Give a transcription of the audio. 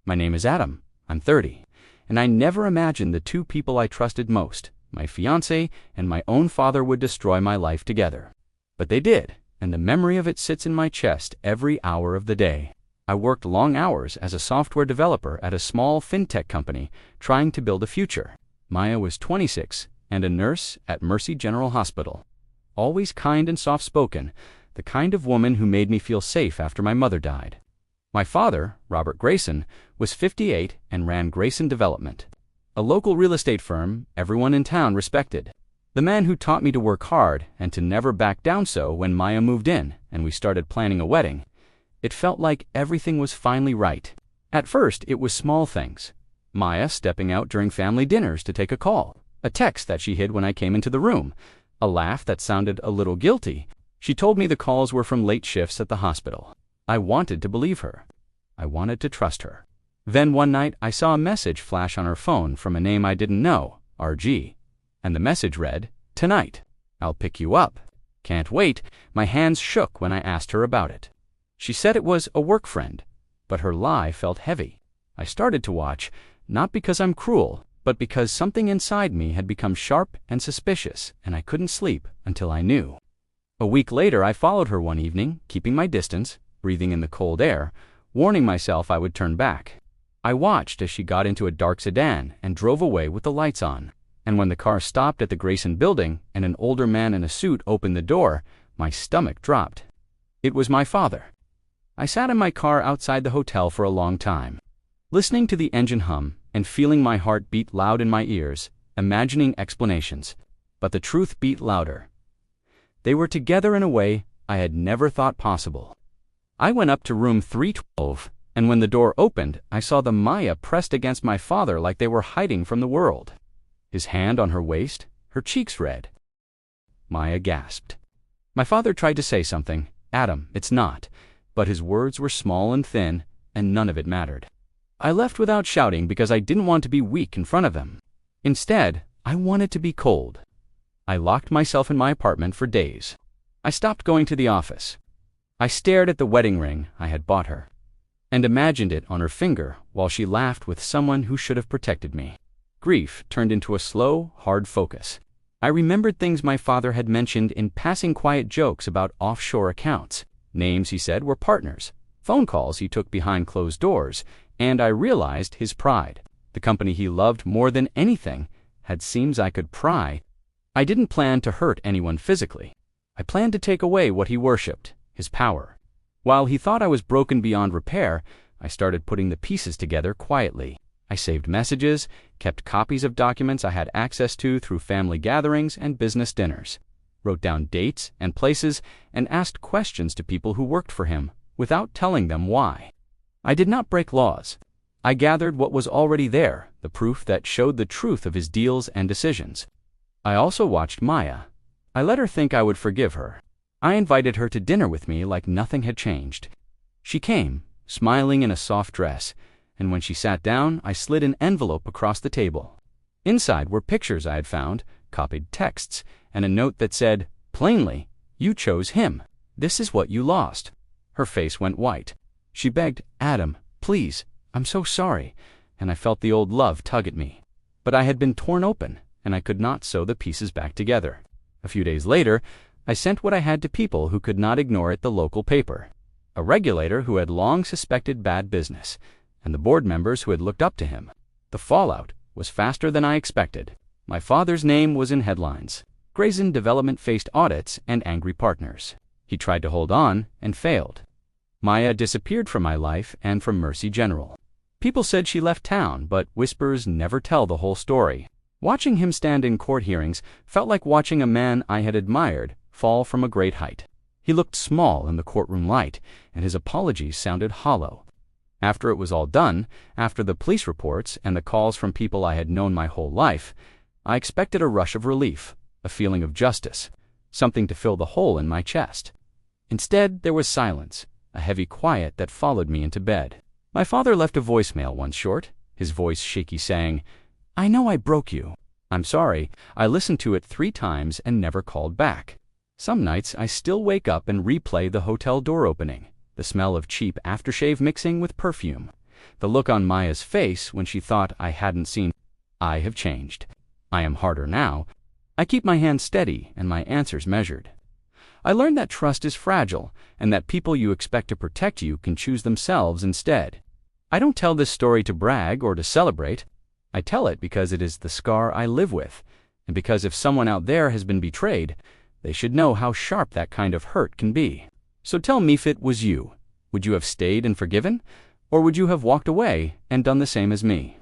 My name is Adam. I'm 30. And I never imagined the two people I trusted most, my fiancé and my own father, would destroy my life together. But they did, and the memory of it sits in my chest every hour of the day. I worked long hours as a software developer at a small fintech company trying to build a future. Maya was 26 and a nurse at Mercy General Hospital. Always kind and soft-spoken, the kind of woman who made me feel safe after my mother died. My father, Robert Grayson, was 58 and ran Grayson Development, a local real estate firm everyone in town respected. The man who taught me to work hard and to never back down. So when Maya moved in and we started planning a wedding, it felt like everything was finally right. At first, it was small things. Maya stepping out during family dinners to take a call, a text that she hid when I came into the room, a laugh that sounded a little guilty. She told me the calls were from late shifts at the hospital. I wanted to believe her. I wanted to trust her. Then one night, I saw a message flash on her phone from a name I didn't know, RG. And the message read, "Tonight, I'll pick you up. Can't wait." My hands shook when I asked her about it. She said it was a work friend, but her lie felt heavy. I started to watch, not because I'm cruel, but because something inside me had become sharp and suspicious, and I couldn't sleep until I knew. A week later, I followed her one evening, keeping my distance, breathing in the cold air, warning myself I would turn back. I watched as she got into a dark sedan and drove away with the lights on. And when the car stopped at the Grayson building and an older man in a suit opened the door, my stomach dropped. It was my father. I sat in my car outside the hotel for a long time, listening to the engine hum and feeling my heart beat loud in my ears, imagining explanations. But the truth beat louder. They were together in a way I had never thought possible. I went up to room 312, and when the door opened, I saw the Maya pressed against my father like they were hiding from the world. His hand on her waist, her cheeks red. Maya gasped. My father tried to say something, "Adam, it's not," but his words were small and thin, and none of it mattered. I left without shouting because I didn't want to be weak in front of them. Instead, I wanted to be cold. I locked myself in my apartment for days. I stopped going to the office. I stared at the wedding ring I had bought her, and imagined it on her finger while she laughed with someone who should have protected me. Grief turned into a slow, hard focus. I remembered things my father had mentioned in passing quiet jokes about offshore accounts. Names he said were partners, phone calls he took behind closed doors, and I realized his pride. The company he loved more than anything had seams I could pry. I didn't plan to hurt anyone physically. I planned to take away what he worshipped, his power. While he thought I was broken beyond repair, I started putting the pieces together quietly. I saved messages, kept copies of documents I had access to through family gatherings and business dinners, wrote down dates and places, and asked questions to people who worked for him without telling them why. I did not break laws. I gathered what was already there, the proof that showed the truth of his deals and decisions. I also watched Maya. I let her think I would forgive her. I invited her to dinner with me like nothing had changed. She came, smiling in a soft dress, and when she sat down, I slid an envelope across the table. Inside were pictures I had found, copied texts, and a note that said, plainly, "You chose him. This is what you lost." Her face went white. She begged, "Adam, please, I'm so sorry," and I felt the old love tug at me. But I had been torn open, and I could not sew the pieces back together. A few days later, I sent what I had to people who could not ignore it, the local paper, a regulator who had long suspected bad business, and the board members who had looked up to him. The fallout was faster than I expected. My father's name was in headlines. Grayson Development faced audits and angry partners. He tried to hold on and failed. Maya disappeared from my life and from Mercy General. People said she left town, but whispers never tell the whole story. Watching him stand in court hearings felt like watching a man I had admired fall from a great height. He looked small in the courtroom light, and his apologies sounded hollow. After it was all done, after the police reports and the calls from people I had known my whole life, I expected a rush of relief, a feeling of justice, something to fill the hole in my chest. Instead, there was silence, a heavy quiet that followed me into bed. My father left a voicemail once short, his voice shaky, saying, "I know I broke you. I'm sorry." I listened to it 3 times and never called back. Some nights I still wake up and replay the hotel door opening, the smell of cheap aftershave mixing with perfume, The look on Maya's face when she thought I hadn't seen. I have changed. I am harder now. I keep my hands steady and my answers measured. I learned that trust is fragile and that people you expect to protect you can choose themselves instead. I don't tell this story to brag or to celebrate. I tell it because it is the scar I live with, and because if someone out there has been betrayed, they should know how sharp that kind of hurt can be. So tell me if it was you. Would you have stayed and forgiven? Or would you have walked away and done the same as me?